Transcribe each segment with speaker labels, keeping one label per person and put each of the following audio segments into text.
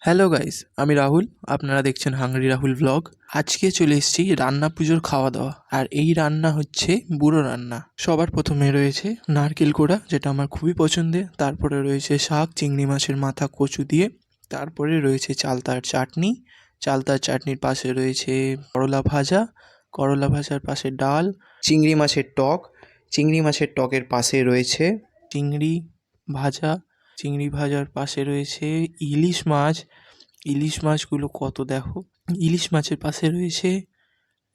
Speaker 1: Hello guys, আমি রাহুল। আপনারা দেখছেন হাংরি রাহুল ভ্লগ। আজকে চলে এসেছি রান্না পুজোর খাওয়া দাওয়া। আর এই রান্না হচ্ছে বুড়ো রান্না। সবার প্রথমে রয়েছে নারকেল কোড়া, যেটা আমার খুবই পছন্দের। তারপরে রয়েছে শাক, চিংড়ি মাছের মাথা কচু দিয়ে। তারপরে রয়েছে চালতার চাটনি। চালতার চাটনির পাশে রয়েছে করলা ভাজা। করলা ভাজার পাশে ডাল, চিংড়ি মাছের টক। চিংড়ি মাছের টকের পাশে রয়েছে চিংড়ি ভাজা। চিংড়ি ভাজার পাশে রয়েছে ইলিশ মাছ। ইলিশ মাছগুলো কত দেখো। ইলিশ মাছের পাশে রয়েছে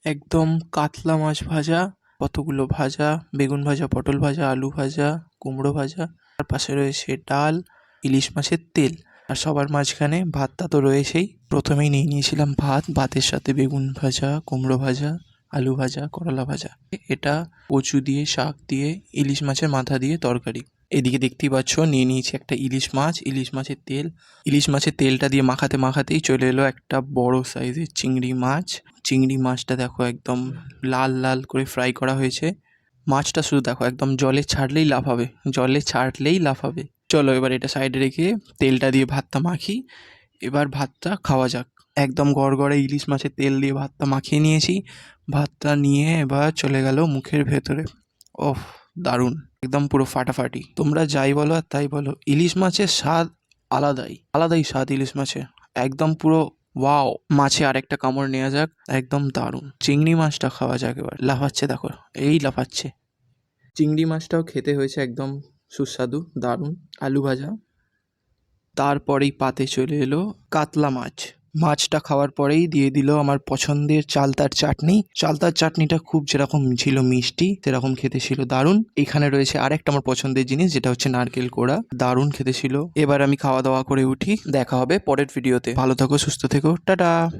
Speaker 1: একদম কাতলা মাছ ভাজা, কতগুলো ভাজা, বেগুন ভাজা, পটল ভাজা, আলু ভাজা, কুমড়ো ভাজা। তার পাশে রয়েছে ডাল, ইলিশ মাছের তেল। আর সবার মাঝখানে ভাতটা তো রয়েছেই। প্রথমেই নিয়ে নিয়েছিলাম ভাত। ভাতের সাথে বেগুন ভাজা, কুমড়ো ভাজা, আলু ভাজা, করলা ভাজা। এটা কচু দিয়ে, শাক দিয়ে, ইলিশ মাছের মাথা দিয়ে তরকারি। এদিকে দেখতেই পাচ্ছ নিয়ে নিয়েছি একটা ইলিশ মাছ, ইলিশ মাছের তেল। ইলিশ মাছের তেলটা দিয়ে মাখাতে মাখাতেই চলে এলো একটা বড় সাইজের চিংড়ি মাছ। চিংড়ি মাছটা দেখো একদম লাল লাল করে ফ্রাই করা হয়েছে। মাছটা শুধু দেখো একদম জলে ছাড়লেই লাফাবে, জলে ছাড়লেই লাফাবে। চলো এবার এটা সাইডে রেখে তেলটা দিয়ে ভাতটা মাখি। এবার ভাতটা খাওয়া যাক। একদম গড়গড়ে ইলিশ মাছের তেল দিয়ে ভাতটা মাখিয়ে নিয়েছি। ভাতটা নিয়ে এবার চলে গেল মুখের ভেতরে। ওহ, দারুণ, একদম পুরো ফাটাফাটি। তোমরা যাই বলো আর তাই বলো, ইলিশ মাছের স্বাদ আলাদাই, আলাদাই স্বাদ ইলিশ মাছের। একদম পুরো ওয়াও। মাছে আরেকটা কামড় নেওয়া যাক, একদম দারুণ। চিংড়ি মাছটা খাওয়া যাক এবার। লাফাচ্ছে দেখো, এই লাফাচ্ছে। চিংড়ি মাছটাও খেতে হয়েছে একদম সুস্বাদু, দারুণ। আলু ভাজা। তারপরেই পাতে চলে এলো কাতলা মাছ। মাছটা খাওয়ার পরেই দিয়ে দিল আমার পছন্দের চালতার চাটনি। চালতার চাটনিটা খুব যেরকম ছিল মিষ্টি, সেরকম খেতে ছিল দারুণ। এখানে রয়েছে আরেকটা আমার পছন্দের জিনিস, যেটা হচ্ছে নারকেল কোড়া। দারুণ খেতে ছিল। এবার আমি খাওয়া দাওয়া করে উঠি। দেখা হবে পরের ভিডিওতে। ভালো থেকো, সুস্থ থেকো, টাটা।